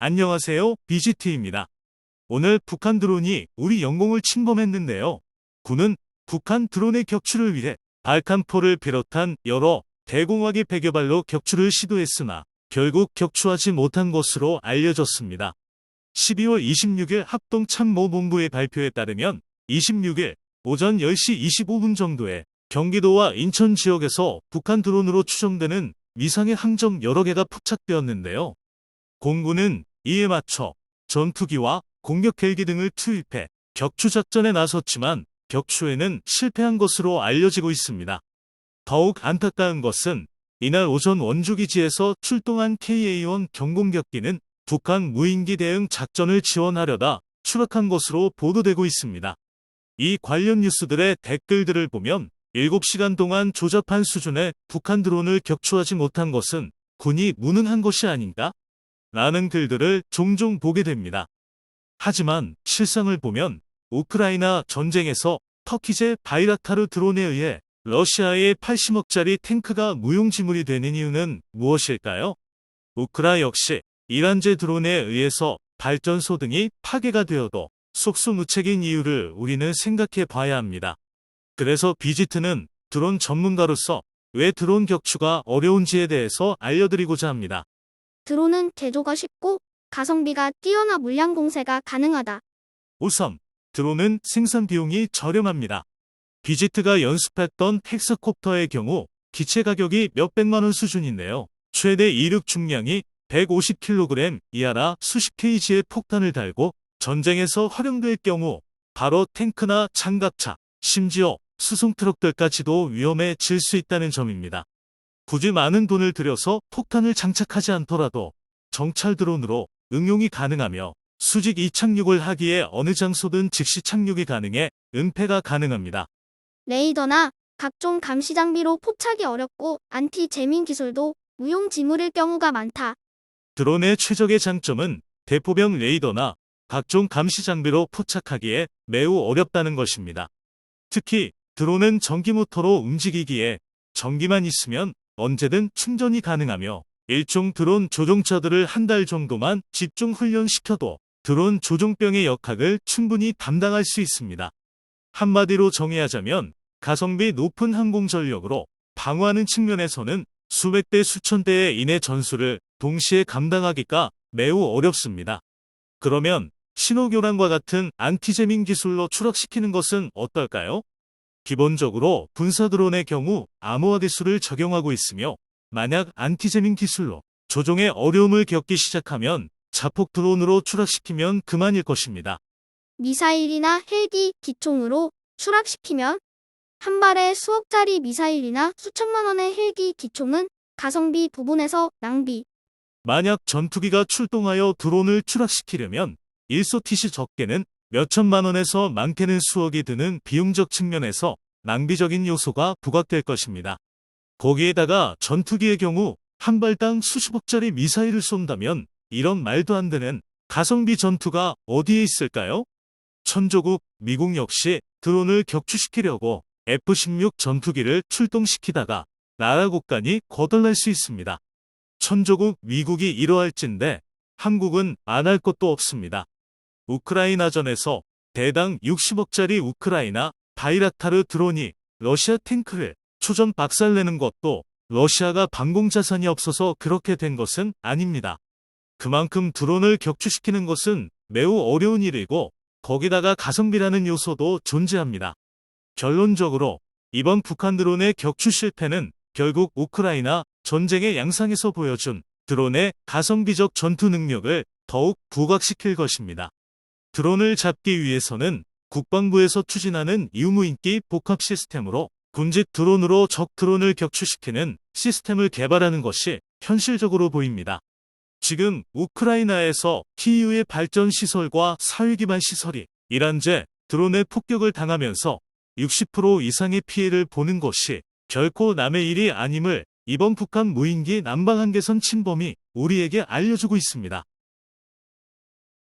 안녕하세요, BGT입니다. 오늘 북한 드론이 우리 영공을 침범했는데요. 군은 북한 드론의 격추를 위해 발칸포를 비롯한 여러 대공화기 100여 발로 격추를 시도했으나 결국 격추하지 못한 것으로 알려졌습니다. 12월 26일 합동참모본부의 발표에 따르면 26일 오전 10시 25분 정도에 경기도와 인천 지역에서 북한 드론으로 추정되는 위상의 항점 여러 개가 포착되었는데요. 공군은 이에 맞춰 전투기와 공격 헬기 등을 투입해 격추 작전에 나섰지만 격추에는 실패한 것으로 알려지고 있습니다. 더욱 안타까운 것은 이날 오전 원주기지에서 출동한 KA-1 경공격기는 북한 무인기 대응 작전을 지원하려다 추락한 것으로 보도되고 있습니다. 이 관련 뉴스들의 댓글들을 보면 7시간 동안 조잡한 수준의 북한 드론을 격추하지 못한 것은 군이 무능한 것이 아닌가? 라는 글들을 종종 보게 됩니다. 하지만 실상을 보면 우크라이나 전쟁에서 터키제 바이락타르 드론에 의해 러시아의 80억짜리 탱크가 무용지물이 되는 이유는 무엇일까요? 우크라 역시 이란제 드론에 의해서 발전소 등이 파괴가 되어도 속수무책인 이유를 우리는 생각해 봐야 합니다. 그래서 BGT는 드론 전문가로서 왜 드론 격추가 어려운지에 대해서 알려드리고자 합니다. 드론은 제조가 쉽고 가성비가 뛰어나 물량 공세가 가능하다. 우선 드론은 생산 비용이 저렴합니다. BGT가 연습했던 헥사콥터의 경우 기체 가격이 몇백만 원 수준인데요. 최대 이륙 중량이 150kg 이하라 수십 kg의 폭탄을 달고 전쟁에서 활용될 경우 바로 탱크나 장갑차, 심지어 수송 트럭들까지도 위험해질 수 있다는 점입니다. 굳이 많은 돈을 들여서 폭탄을 장착하지 않더라도 정찰 드론으로 응용이 가능하며 수직 이착륙을 하기에 어느 장소든 즉시 착륙이 가능해 은폐가 가능합니다. 레이더나 각종 감시 장비로 포착이 어렵고 안티 재민 기술도 무용지물일 경우가 많다. 드론의 최적의 장점은 대포병 레이더나 각종 감시 장비로 포착하기에 매우 어렵다는 것입니다. 특히 드론은 전기 모터로 움직이기에 전기만 있으면 언제든 충전이 가능하며 일종 드론 조종자들을 한 달 정도만 집중 훈련시켜도 드론 조종병의 역학을 충분히 담당할 수 있습니다. 한마디로 정의하자면 가성비 높은 항공 전력으로 방어하는 측면에서는 수백 대 수천 대의 인의 전술을 동시에 감당하기가 매우 어렵습니다. 그러면 신호교란과 같은 안티제밍 기술로 추락시키는 것은 어떨까요? 기본적으로 분사 드론의 경우 암호화 기술을 적용하고 있으며 만약 안티제밍 기술로 조종에 어려움을 겪기 시작하면 자폭 드론으로 추락시키면 그만일 것입니다. 미사일이나 헬기, 기총으로 추락시키면 한 발에 수억짜리 미사일이나 수천만 원의 헬기, 기총은 가성비 부분에서 낭비. 만약 전투기가 출동하여 드론을 추락시키려면 1소티시 적게는 몇천만 원에서 많게는 수억이 드는 비용적 측면에서 낭비적인 요소가 부각될 것입니다. 거기에다가 전투기의 경우 한 발당 수십억짜리 미사일을 쏜다면 이런 말도 안 되는 가성비 전투가 어디에 있을까요? 천조국 미국 역시 드론을 격추시키려고 F-16 전투기를 출동시키다가 나라 국간이 거덜날 수 있습니다. 천조국 미국이 이러할진데 한국은 안 할 것도 없습니다. 우크라이나전에서 대당 60억짜리 우크라이나 바이락타르 드론이 러시아 탱크를 초전 박살내는 것도 러시아가 방공자산이 없어서 그렇게 된 것은 아닙니다. 그만큼 드론을 격추시키는 것은 매우 어려운 일이고 거기다가 가성비라는 요소도 존재합니다. 결론적으로 이번 북한 드론의 격추 실패는 결국 우크라이나 전쟁의 양상에서 보여준 드론의 가성비적 전투 능력을 더욱 부각시킬 것입니다. 드론을 잡기 위해서는 국방부에서 추진하는 유무인기 복합 시스템으로 군집 드론으로 적 드론을 격추시키는 시스템을 개발하는 것이 현실적으로 보입니다. 지금 우크라이나에서 키이우의 발전 시설과 사회 기반 시설이 이란제 드론의 폭격을 당하면서 60% 이상의 피해를 보는 것이 결코 남의 일이 아님을 이번 북한 무인기 남방한계선 침범이 우리에게 알려주고 있습니다.